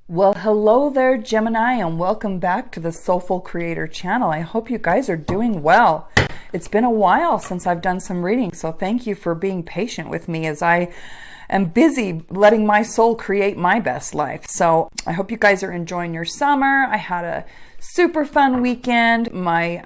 Well, hello there, Gemini, and welcome back to the Soulful Creator channel. I hope you guys are doing well. It's been a while since I've done some readings, so thank you for being patient with me as I am busy letting my soul create my best life. So I hope you guys are enjoying your summer. I had a super fun weekend. My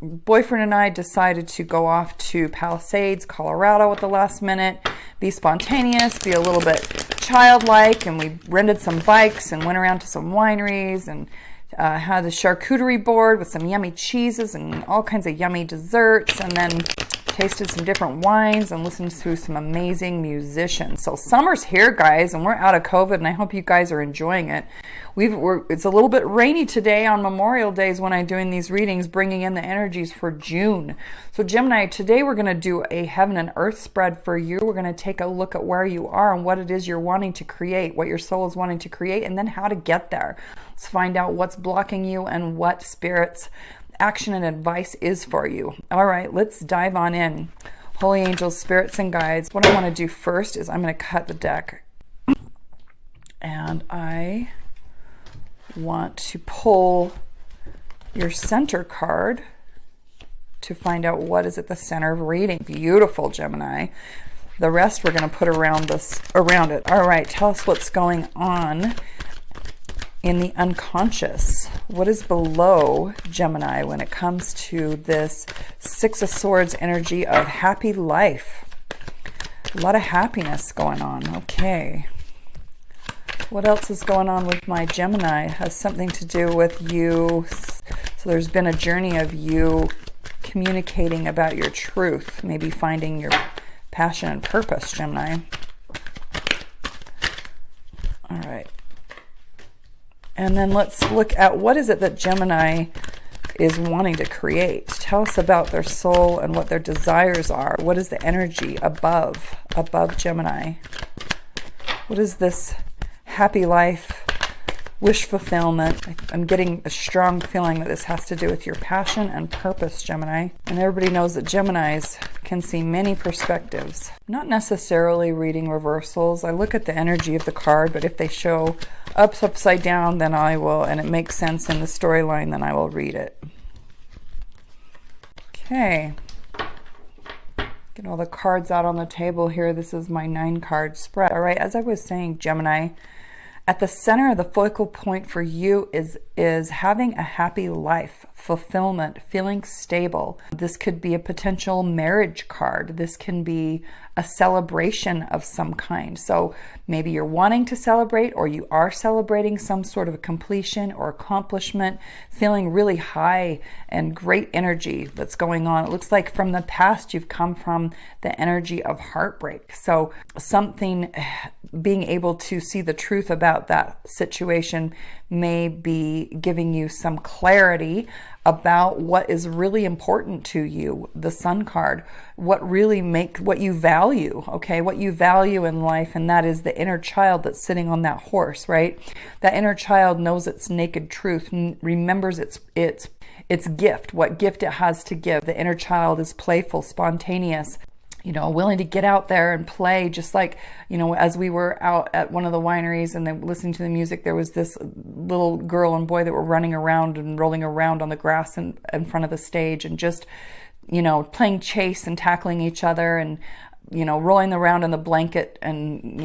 boyfriend and I decided to go off to Palisades, Colorado at the last minute, be spontaneous, be a little bit childlike, and we rented some bikes and went around to some wineries and had a charcuterie board with some yummy cheeses and all kinds of yummy desserts, and then tasted some different wines and listened to some amazing musicians. So summer's here, guys, and we're out of COVID, and I hope you guys are enjoying it. It's a little bit rainy today on Memorial Days when I'm doing these readings, bringing in the energies for June. So Gemini, today we're going to do a heaven and earth spread for you. We're going to take a look at where you are and what it is you're wanting to create, what your soul is wanting to create, and then how to get there. Let's find out what's blocking you and what Spirit's action and advice is for you. All right, let's dive on in. Holy angels, spirits, and guides. What I want to do first is I'm going to cut the deck, and I want to pull your center card to find out what is at the center of reading. Beautiful, Gemini. The rest we're going to put around it. All right, tell us what's going on in the unconscious. What is below, Gemini, when it comes to this Six of Swords energy of happy life? A lot of happiness going on. Okay. What else is going on with my Gemini? It has something to do with you. So there's been a journey of you communicating about your truth, maybe finding your passion and purpose, Gemini. All right. And then let's look at what is it that Gemini is wanting to create. Tell us about their soul and what their desires are. What is the energy above Gemini? What is this happy life, wish fulfillment? I'm getting a strong feeling that this has to do with your passion and purpose, Gemini. And everybody knows that Geminis can see many perspectives. Not necessarily reading reversals. I look at the energy of the card, but if they show upside down, then I will, and it makes sense in the storyline, then I will read it. Okay. Get all the cards out on the table here. This is my 9-card spread. All right, as I was saying, Gemini, at the center of the focal point for you is having a happy life, fulfillment, feeling stable. This could be a potential marriage card. This can be a celebration of some kind. So maybe you're wanting to celebrate, or you are celebrating some sort of a completion or accomplishment, feeling really high and great energy that's going on. It looks like from the past you've come from the energy of heartbreak. So something, being able to see the truth about that situation may be giving you some clarity about what is really important to you. The Sun card, what you value, okay, what you value in life, and that is the inner child that's sitting on that horse, right? That inner child knows its naked truth, remembers its gift, what gift it has to give. The inner child is playful, spontaneous, willing to get out there and play, just like, as we were out at one of the wineries and then listening to the music, there was this little girl and boy that were running around and rolling around on the grass in front of the stage and just, playing chase and tackling each other and, rolling around in the blanket and,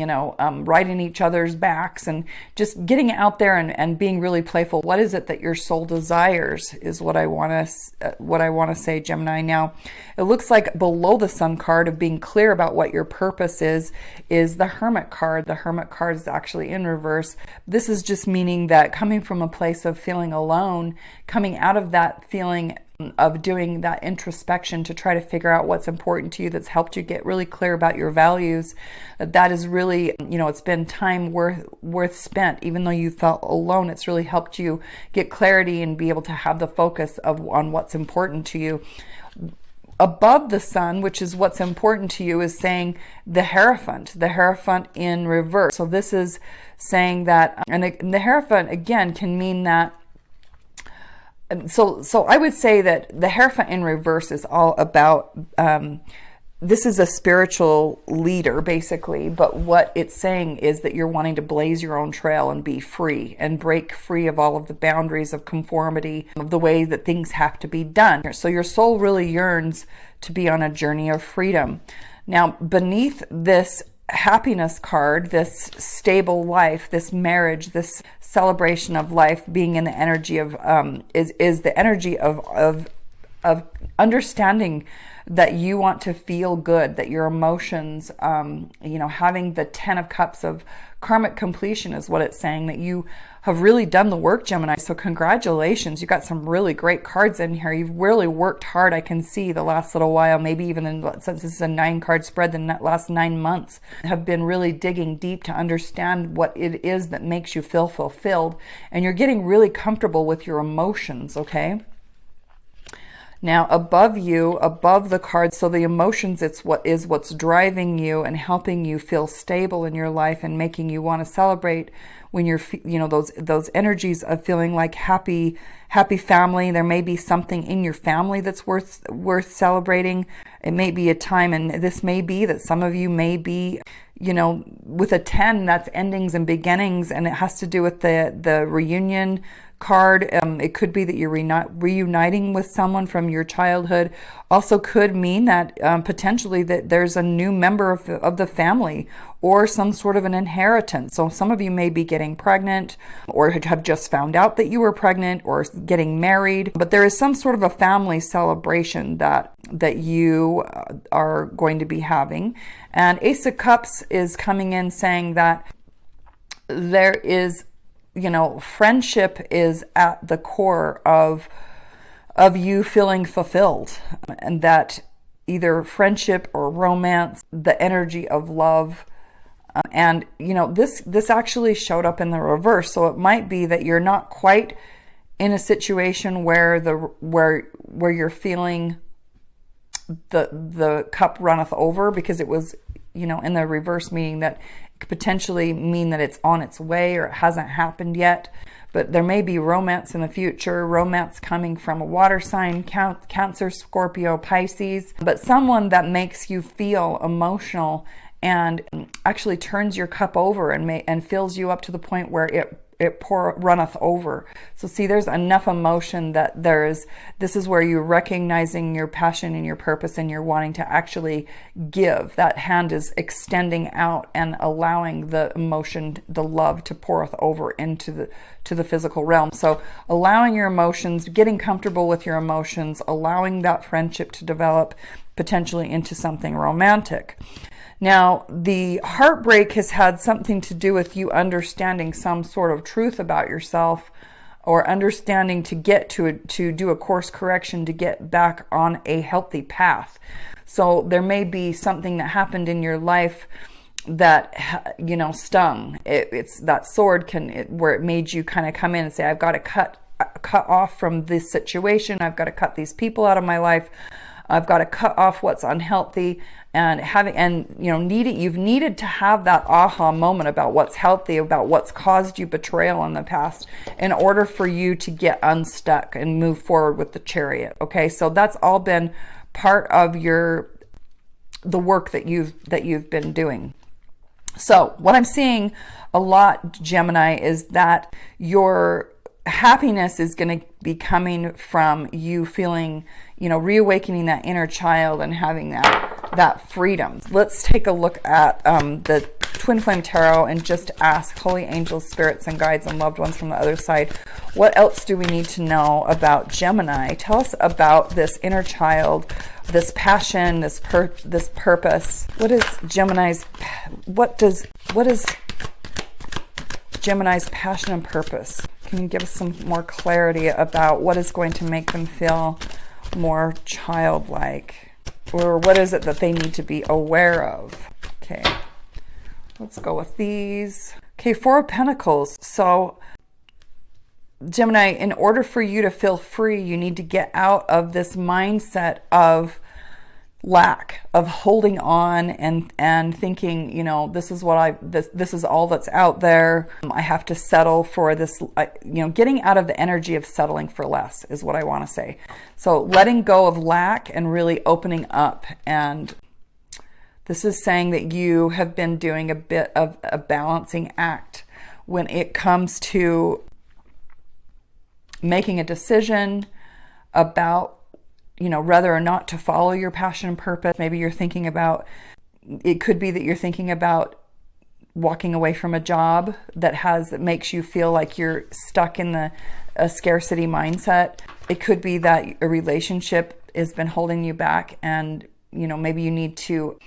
riding each other's backs and just getting out there and being really playful. What is it that your soul desires is what I want to say, Gemini. Now, it looks like below the Sun card of being clear about what your purpose is the Hermit card. The Hermit card is actually in reverse. This is just meaning that coming from a place of feeling alone, coming out of that feeling of doing that introspection to try to figure out what's important to you, that's helped you get really clear about your values. That is really, it's been time worth spent. Even though you felt alone, it's really helped you get clarity and be able to have the focus on what's important to you. Above the Sun, which is what's important to you, is saying the Hierophant in reverse. So this is saying that, and the Hierophant again can mean that. So I would say that the Hierophant in reverse is all about this is a spiritual leader basically, but what it's saying is that you're wanting to blaze your own trail and be free and break free of all of the boundaries of conformity, of the way that things have to be done. So your soul really yearns to be on a journey of freedom. Now, beneath this happiness card, this stable life, this marriage, this celebration of life, being in the energy of is the energy of understanding that you want to feel good, that your emotions, having the 10 of Cups of karmic completion is what it's saying, that you have really done the work, Gemini. So congratulations. You got some really great cards in here. You've really worked hard. I can see the last little while, maybe even since this is a 9-card spread, the last 9 months have been really digging deep to understand what it is that makes you feel fulfilled. And you're getting really comfortable with your emotions, okay? Now, above you, above the cards, so the emotions, it's what's driving you and helping you feel stable in your life and making you want to celebrate when you're, those energies of feeling like happy family. There may be something in your family that's worth celebrating. It may be a time, and this may be that some of you may be, with a 10, that's endings and beginnings, and it has to do with the reunion card. It could be that you're reuniting with someone from your childhood. Also could mean that potentially that there's a new member of the family or some sort of an inheritance. So some of you may be getting pregnant or have just found out that you were pregnant or getting married, but there is some sort of a family celebration that you are going to be having. And Ace of Cups is coming in saying that there is, friendship is at the core of you feeling fulfilled, and that either friendship or romance, the energy of love, and this actually showed up in the reverse. So it might be that you're not quite in a situation where you're feeling the cup runneth over, because it was in the reverse, meaning that it could potentially mean that it's on its way or it hasn't happened yet. But there may be romance in the future, romance coming from a water sign, Cancer, Scorpio, Pisces, but someone that makes you feel emotional and actually turns your cup over and fills you up to the point where it runneth over. So see, there's enough emotion that this is where you're recognizing your passion and your purpose, and you're wanting to actually give. That hand is extending out and allowing the emotion, the love, to poureth over into the physical realm. So allowing your emotions, getting comfortable with your emotions, allowing that friendship to develop potentially into something romantic. Now, the heartbreak has had something to do with you understanding some sort of truth about yourself, or understanding to get to do a course correction to get back on a healthy path. So there may be something that happened in your life that stung. It's that sword where it made you kind of come in and say, I've got to cut off from this situation. I've got to cut these people out of my life. I've got to cut off what's unhealthy. And you've needed to have that aha moment about what's healthy, about what's caused you betrayal in the past, in order for you to get unstuck and move forward with the Chariot. Okay, so that's all been part of the work that you've been doing. So what I'm seeing a lot, Gemini, is that your happiness is going to be coming from you feeling, reawakening that inner child and having that freedom. Let's take a look at the Twin Flame Tarot and just ask holy angels, spirits, and guides and loved ones from the other side, what else do we need to know about Gemini? Tell us about this inner child, this passion, this purpose. What is Gemini's passion and purpose? Can you give us some more clarity about what is going to make them feel more childlike? Or what is it that they need to be aware of? Okay, let's go with these. Okay, Four of Pentacles. So Gemini, in order for you to feel free, you need to get out of this mindset of lack, of holding on and thinking, this is this is all that's out there. I have to settle for this, getting out of the energy of settling for less is what I want to say. So letting go of lack and really opening up and This is saying that you have been doing a bit of a balancing act when it comes to making a decision about, you know, whether or not to follow your passion and purpose. Maybe you're thinking about, it could be that you're thinking about walking away from a job that makes you feel like you're stuck in a scarcity mindset. It could be that a relationship has been holding you back, and, you know, maybe you need to,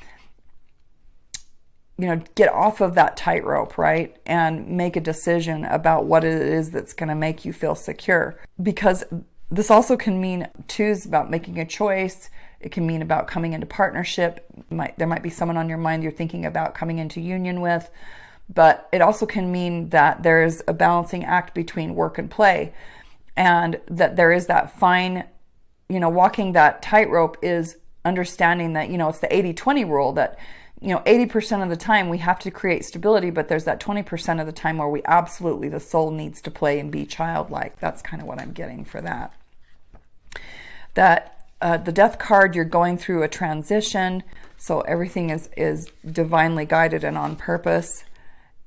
you know, get off of that tightrope, right? And make a decision about what it is that's going to make you feel secure. Because this also can mean, choose about making a choice. It can mean about coming into partnership. There might be someone on your mind you're thinking about coming into union with. But it also can mean that there's a balancing act between work and play. And that there is that fine, you know, walking that tightrope is understanding that, you know, it's the 80-20 rule, that, you know, 80% of the time we have to create stability, but there's that 20% of the time where the soul needs to play and be childlike. That's kind of what I'm getting for that. The Death card, you're going through a transition, so everything is divinely guided and on purpose.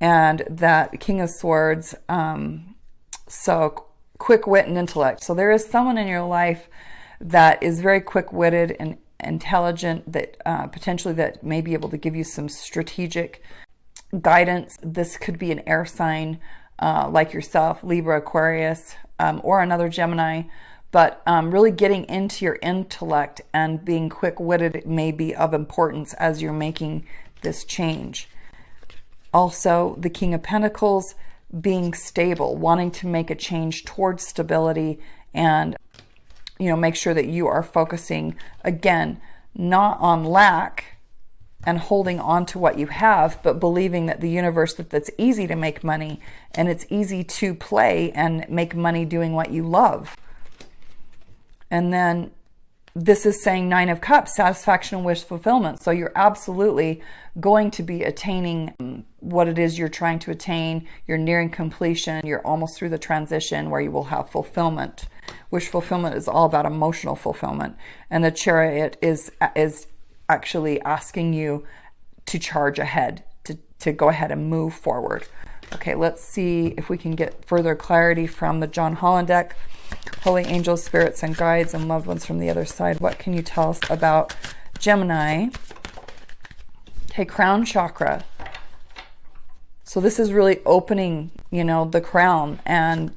And that King of Swords, so quick wit and intellect. So there is someone in your life that is very quick-witted and intelligent, that potentially that may be able to give you some strategic guidance. This could be an air sign like yourself, Libra, Aquarius, or another Gemini. But really getting into your intellect and being quick-witted may be of importance as you're making this change. Also, the King of Pentacles, being stable, wanting to make a change towards stability, and, you know, make sure that you are focusing, again, not on lack and holding on to what you have, but believing that the universe, that's easy to make money, and it's easy to play and make money doing what you love. And then this is saying Nine of Cups, satisfaction and wish fulfillment. So you're absolutely going to be attaining what it is you're trying to attain. You're nearing completion. You're almost through the transition where you will have fulfillment. Wish fulfillment is all about emotional fulfillment. And the Chariot is actually asking you to charge ahead, to go ahead and move forward. Okay, let's see if we can get further clarity from the John Holland deck. Holy angels, spirits, and guides, and loved ones from the other side. What can you tell us about Gemini? Okay, crown chakra. So this is really opening, you know, the crown and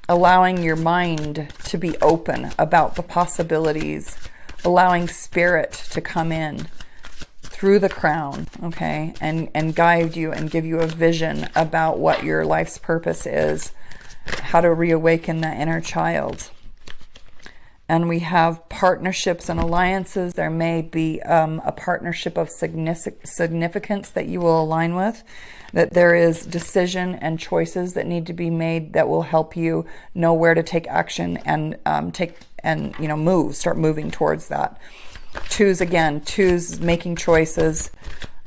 allowing your mind to be open about the possibilities, allowing spirit to come in through the crown, okay, and guide you and give you a vision about what your life's purpose is, how to reawaken that inner child. And we have partnerships and alliances. There may be a partnership of significance that you will align with, that there is decision and choices that need to be made that will help you know where to take action and start moving towards that. Choose making choices.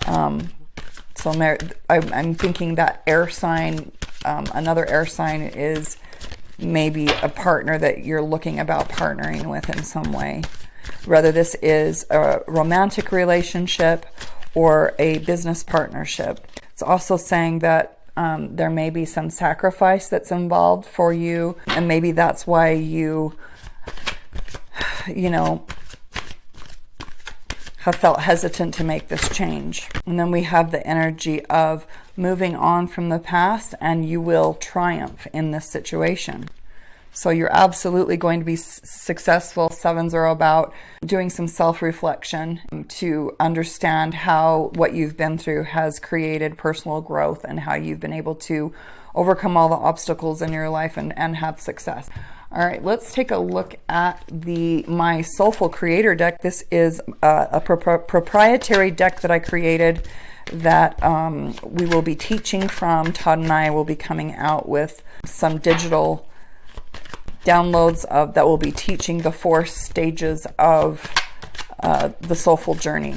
So I'm thinking that air sign, another air sign is maybe a partner that you're looking about partnering with in some way. Whether this is a romantic relationship or a business partnership. It's also saying that there may be some sacrifice that's involved for you, and maybe that's why you have felt hesitant to make this change. And then we have the energy of moving on from the past, and you will triumph in this situation. So you're absolutely going to be successful. Sevens are about doing some self-reflection to understand how what you've been through has created personal growth and how you've been able to overcome all the obstacles in your life and have success. All right, let's take a look at my Soulful Creator deck. This is a proprietary deck that I created that we will be teaching from. Todd and I will be coming out with some digital downloads that will be teaching the 4 stages of the soulful journey.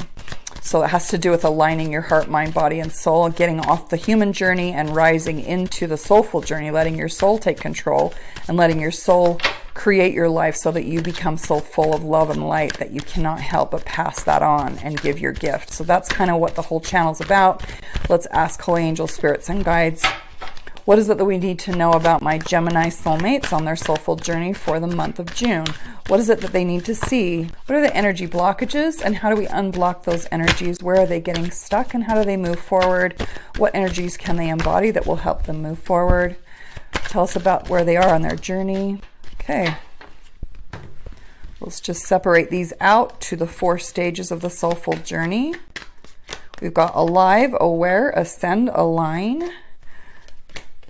So it has to do with aligning your heart, mind, body, and soul, getting off the human journey and rising into the soulful journey, letting your soul take control and letting your soul create your life so that you become so full of love and light that you cannot help but pass that on and give your gift. So that's kind of what the whole channel's about. Let's ask holy angels, spirits, and guides, what is it that we need to know about my Gemini soulmates on their soulful journey for the month of June? What is it that they need to see? What are the energy blockages, and how do we unblock those energies? Where are they getting stuck, and how do they move forward? What energies can they embody that will help them move forward? Tell us about where they are on their journey. Okay. Let's just separate these out to the 4 stages of the soulful journey. We've got alive, aware, ascend, align.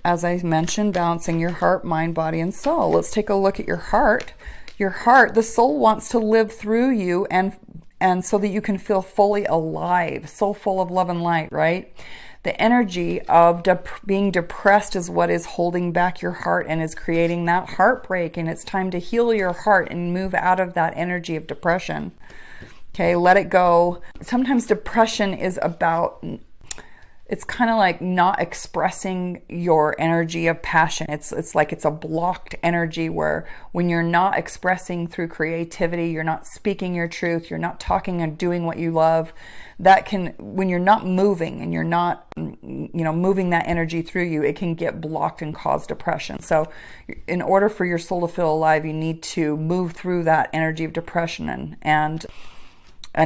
As I mentioned, balancing your heart, mind, body, and soul. Let's take a look at your heart. Your heart, the soul wants to live through you and so that you can feel fully alive, so full of love and light, right? The energy of being depressed is what is holding back your heart and is creating that heartbreak, and it's time to heal your heart and move out of that energy of depression. Okay, let it go. Sometimes depression is about, it's kind of like not expressing your energy of passion. It's like it's a blocked energy where when you're not expressing through creativity, you're not speaking your truth, you're not talking and doing what you love, that can, when you're not moving and you're not, moving that energy through you, it can get blocked and cause depression. So in order for your soul to feel alive, you need to move through that energy of depression and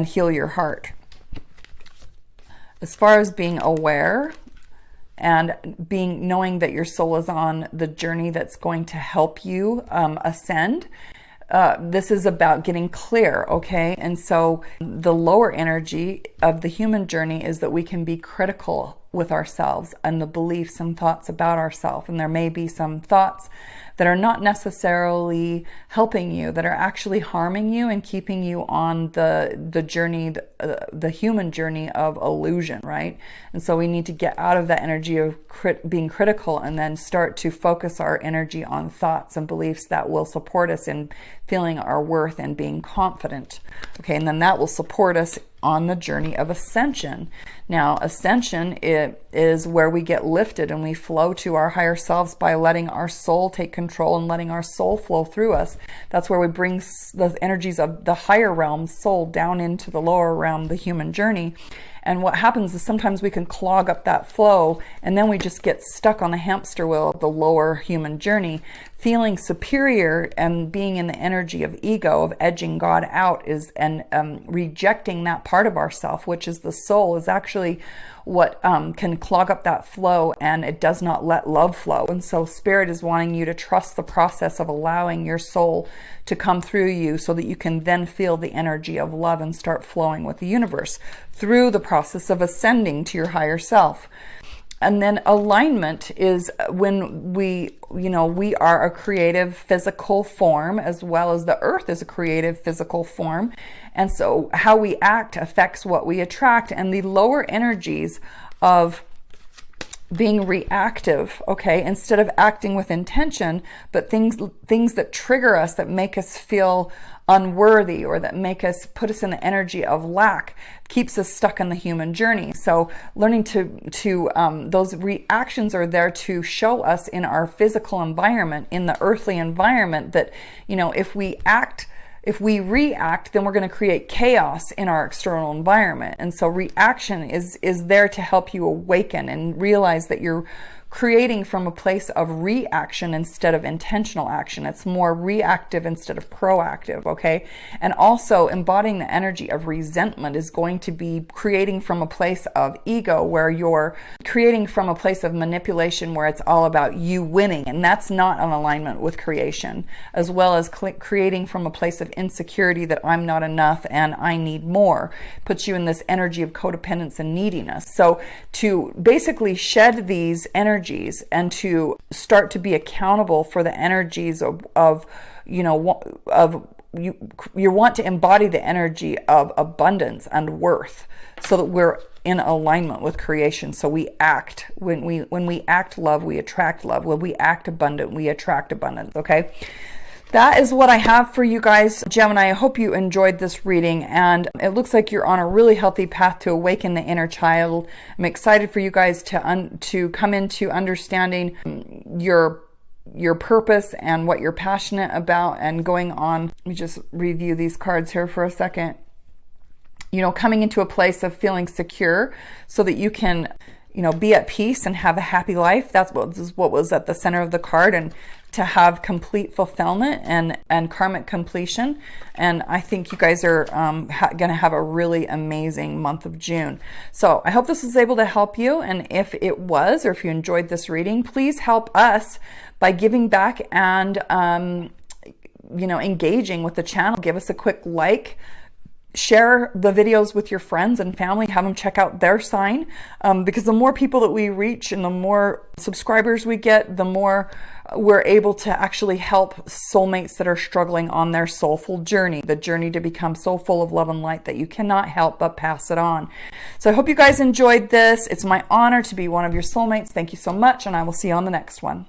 heal your heart. As far as being aware and knowing that your soul is on the journey that's going to help you ascend, this is about getting clear, okay? And so the lower energy of the human journey is that we can be critical with ourselves and the beliefs and thoughts about ourselves. And there may be some thoughts that are not necessarily helping you, that are actually harming you and keeping you on the journey, the human journey of illusion, right? And so we need to get out of that energy of being critical and then start to focus our energy on thoughts and beliefs that will support us in feeling our worth and being confident. Okay, and then that will support us on the journey of ascension. Now, ascension is where we get lifted and we flow to our higher selves by letting our soul take control and letting our soul flow through us. That's where we bring the energies of the higher realm soul down into the lower realm, the human journey. And what happens is sometimes we can clog up that flow and then we just get stuck on the hamster wheel of the lower human journey. Feeling superior and being in the energy of ego, of edging God out, rejecting that part of ourself, which is the soul, is actually what can clog up that flow, and it does not let love flow. And so Spirit is wanting you to trust the process of allowing your soul to come through you so that you can then feel the energy of love and start flowing with the universe through the process of ascending to your higher self. And then alignment is when we are a creative physical form, as well as the earth is a creative physical form. And so how we act affects what we attract. And the lower energies of being reactive, okay, instead of acting with intention, but things that trigger us, that make us feel unworthy, or that put us in the energy of lack, keeps us stuck in the human journey. So learning to those reactions are there to show us in our physical environment, in the earthly environment, that if we react, then we're going to create chaos in our external environment. And so reaction is there to help you awaken and realize that you're creating from a place of reaction instead of intentional action. It's more reactive instead of proactive, okay? And also embodying the energy of resentment is going to be creating from a place of ego, where you're creating from a place of manipulation, where it's all about you winning, and that's not an alignment with creation, as well as creating from a place of insecurity, that I'm not enough and I need more, puts you in this energy of codependence and neediness. So to basically shed these energies and to start to be accountable for the energies of you want to embody the energy of abundance and worth, so that we're in alignment with creation. So we act, when we act love, we attract love. When we act abundant, we attract abundance. Okay, that is what I have for you guys, Gemini. I hope you enjoyed this reading, and it looks like you're on a really healthy path to awaken the inner child. I'm excited for you guys to come into understanding your your purpose and what you're passionate about and going on. Let me just review these cards here for a second. You know, coming into a place of feeling secure so that you can, you know, be at peace and have a happy life. That's what was at the center of the card, and to have complete fulfillment and karmic completion. And I think you guys are going to have a really amazing month of June. So I hope this was able to help you. And if it was, or if you enjoyed this reading, please help us by giving back and, you know, engaging with the channel. Give us a quick like. Share the videos with your friends and family. Have them check out their sign, because the more people that we reach and the more subscribers we get, the more we're able to actually help soulmates that are struggling on their soulful journey, the journey to become so full of love and light that you cannot help but pass it on. So I hope you guys enjoyed this. It's my honor to be one of your soulmates. Thank you so much, and I will see you on the next one.